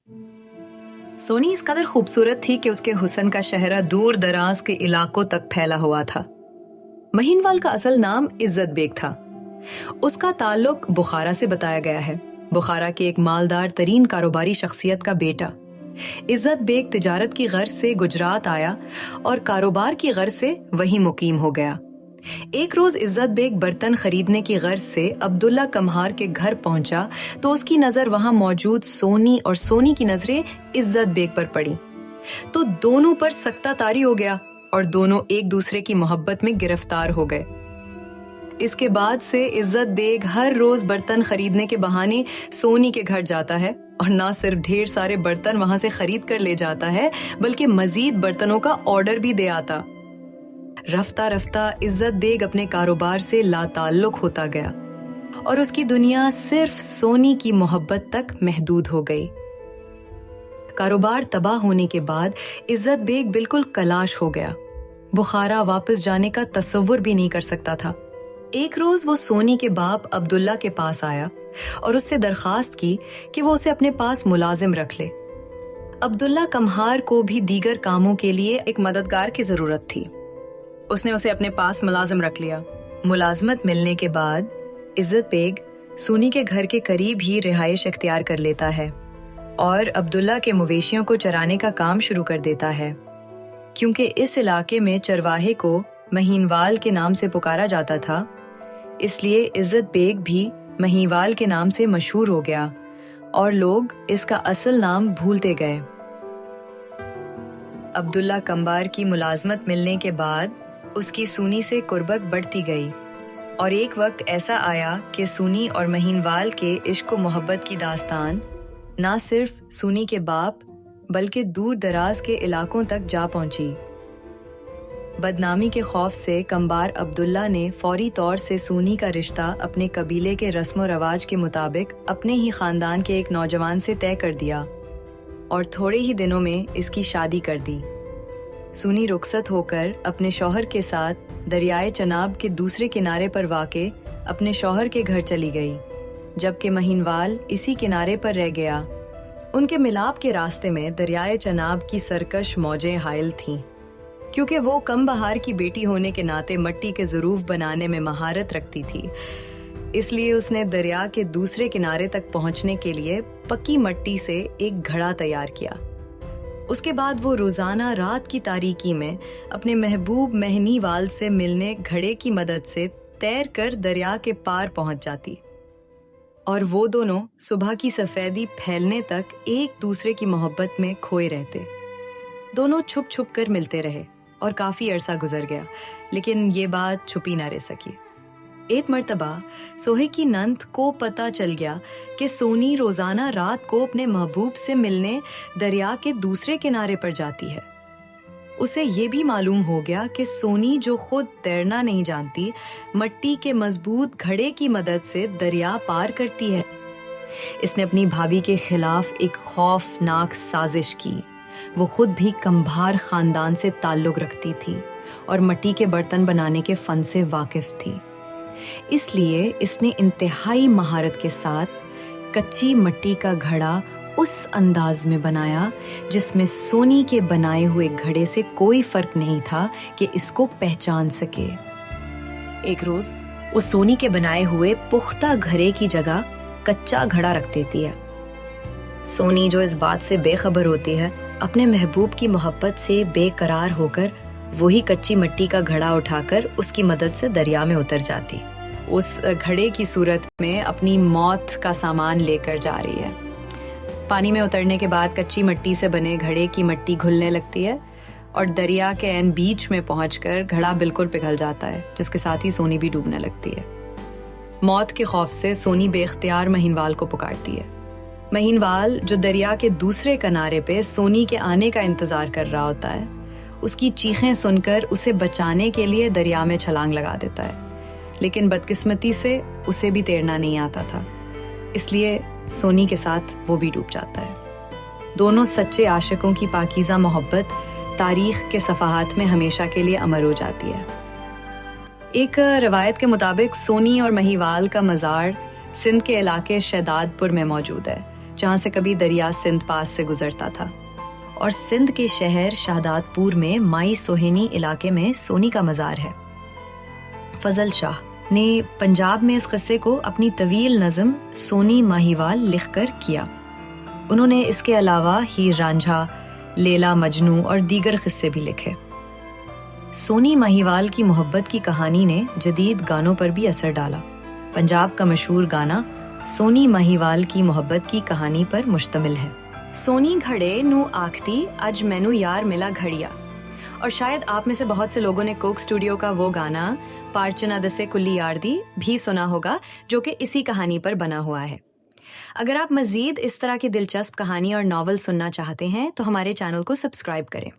सोनी इस कदर खूबसूरत थी कि उसके हुस्न का शहरा दूर दराज के इलाकों तक फैला हुआ था। महीनवाल का असल नाम इज्जत बेग था। उसका ताल्लुक बुखारा से बताया गया है। बुखारा के एक मालदार तरीन कारोबारी शख्सियत का बेटा इज्जत बेग तिजारत की गर्ज से गुजरात आया और कारोबार की गर्ज से वहीं मुकीम हो गया। एक रोज इज्जत बेग बर्तन खरीदने की गर्ज से अब्दुल्ला कम्हार के घर पहुंचा तो उसकी नजर वहां मौजूद सोनी और सोनी की नजरें इज्जत बेग पर पड़ी तो दोनों पर सख्ता तारी हो गया और दोनों एक दूसरे की मोहब्बत में गिरफ्तार हो गए। इसके बाद से इज्जत बेग हर रोज बर्तन खरीदने के बहाने सोनी के घर जाता है और ना सिर्फ ढेर सारे बर्तन वहां से खरीद कर ले जाता है बल्कि मजीद बर्तनों का ऑर्डर भी दे आता। रफ्ता रफ्ता इज्जत बेग अपने कारोबार से लाताल्लुक होता गया और उसकी दुनिया सिर्फ सोनी की मोहब्बत तक महदूद हो गई। कारोबार तबाह होने के बाद इज्जत बेग बिल्कुल कलाश हो गया। बुखारा वापस जाने का तसव्वुर भी नहीं कर सकता था। एक रोज वो सोनी के बाप अब्दुल्ला के पास आया और उससे दरखास्त की कि वो उसे अपने पास मुलाजिम रख ले। अब्दुल्ला कम्हार को भी दीगर कामों के लिए एक मददगार की जरूरत थी। उसने उसे अपने पास मुलाजिम रख लिया। मुलाजमत मिलने के बाद इज्जत बेग सोनी के घर के करीब ही रिहाइश इख्तियार कर लेता है और अब्दुल्ला के मवेशियों को चराने का काम शुरू कर देता है। क्योंकि इस इलाके में चरवाहे को महीनवाल के नाम से पुकारा जाता था, इसलिए इज्जत बेग भी महीनवाल के नाम से मशहूर हो गया और लोग इसका असल नाम भूलते गए। अब्दुल्ला कम्बार की मुलाजमत मिलने के बाद उसकी सूनी से कुर्बत बढ़ती गई और एक वक्त ऐसा आया कि सूनी और महीनवाल के इश्क व मोहब्बत की दास्तान ना सिर्फ सूनी के बाप बल्कि दूर दराज के इलाकों तक जा पहुंची। बदनामी के खौफ से कम्बार अब्दुल्ला ने फौरी तौर से सूनी का रिश्ता अपने कबीले के रस्म व रवाज के मुताबिक अपने ही खानदान के एक नौजवान से तय कर दिया और थोड़े ही दिनों में इसकी शादी कर दी। सूनी रुखसत होकर अपने शौहर के साथ दरियाए चनाब के दूसरे किनारे पर वाक़े अपने शौहर के घर चली गई, जबकि महीनवाल इसी किनारे पर रह गया। उनके मिलाप के रास्ते में दरियाए चनाब की सरकश मौजें हायल थीं। क्योंकि वो कम बहार की बेटी होने के नाते मट्टी के ज़रूफ बनाने में महारत रखती थी, इसलिए उसने दरिया के दूसरे किनारे तक पहुंचने के लिए पक्की मट्टी से एक घड़ा तैयार किया। उसके बाद वो रोजाना रात की तारीकी में अपने महबूब महीनवाल से मिलने घड़े की मदद से तैर कर दरिया के पार पहुंच जाती और वो दोनों सुबह की सफेदी फैलने तक एक दूसरे की मोहब्बत में खोए रहते। दोनों छुप छुप कर मिलते रहे और काफी अरसा गुजर गया, लेकिन ये बात छुपी न रह सकी। एक मर्तबा सोहे की नंद को पता चल गया कि सोनी रोजाना रात को अपने महबूब से मिलने दरिया के दूसरे किनारे पर जाती है। उसे ये भी मालूम हो गया कि सोनी, जो खुद तैरना नहीं जानती, मट्टी के मजबूत घड़े की मदद से दरिया पार करती है। इसने अपनी भाभी के खिलाफ एक खौफनाक साजिश की। वो खुद भी कंभार खानदान से ताल्लुक रखती थी और मट्टी के बर्तन बनाने के फन से वाकिफ थी। इसलिए इसने इंतहाई महारत के साथ कच्ची मट्टी का घड़ा उस अंदाज में बनाया जिसमें सोनी के बनाए हुए घड़े से कोई फर्क नहीं था कि इसको पहचान सके। एक रोज वो सोनी के बनाए हुए पुख्ता घड़े की जगह कच्चा घड़ा रख देती है। सोनी, जो इस बात से बेखबर होती है, अपने महबूब की मोहब्बत से बेकरार होकर वही कच्ची मट्टी का घड़ा उठाकर उसकी मदद से दरिया में उतर जाती। उस घड़े की सूरत में अपनी मौत का सामान लेकर जा रही है। पानी में उतरने के बाद कच्ची मट्टी से बने घड़े की मट्टी घुलने लगती है और दरिया के ऐन बीच में पहुंचकर घड़ा बिल्कुल पिघल जाता है, जिसके साथ ही सोनी भी डूबने लगती है। मौत के खौफ से सोनी बेख्तियार महीनवाल को पुकारती है। महीनवाल, जो दरिया के दूसरे किनारे पे सोनी के आने का इंतजार कर रहा होता है, उसकी चीखें सुनकर उसे बचाने के लिए दरिया में छलांग लगा देता है, लेकिन बदकिस्मती से उसे भी तैरना नहीं आता था, इसलिए सोनी के साथ वो भी डूब जाता है। दोनों सच्चे आशिकों की पाकीज़ा मोहब्बत तारीख के सफ़हात में हमेशा के लिए अमर हो जाती है। एक रवायत के मुताबिक सोनी और महीवाल का मज़ार सिंध के इलाके शहदादपुर में मौजूद है, جہاں سے کبھی دریا سندھ پاس سے گزرتا تھا، اور سندھ کے شہر شہداد پور میں مائی سوہینی علاقے میں سونی کا مزار ہے۔ فضل شاہ نے پنجاب میں اس قصے کو اپنی طویل نظم سونی ماہیوال لکھ کر کیا۔ انہوں نے اس کے علاوہ ہیر رانجھا، لیلا مجنو اور دیگر قصے بھی لکھے۔ سونی ماہیوال کی محبت کی کہانی نے جدید گانوں پر بھی اثر ڈالا۔ پنجاب کا مشہور گانا سونی ماہیوال کی محبت کی کہانی پر مشتمل ہے۔ سونی گھڑے نو آکھتی اج مینو یار ملا گھڑیا، اور شاید آپ میں سے بہت سے لوگوں نے کوک اسٹوڈیو کا وہ گانا پارچنا دسے کلی یار دی بھی سنا ہوگا، جو کہ اسی کہانی پر بنا ہوا ہے۔ اگر آپ مزید اس طرح کی دلچسپ کہانی اور ناول سننا چاہتے ہیں تو ہمارے چینل کو سبسکرائب کریں۔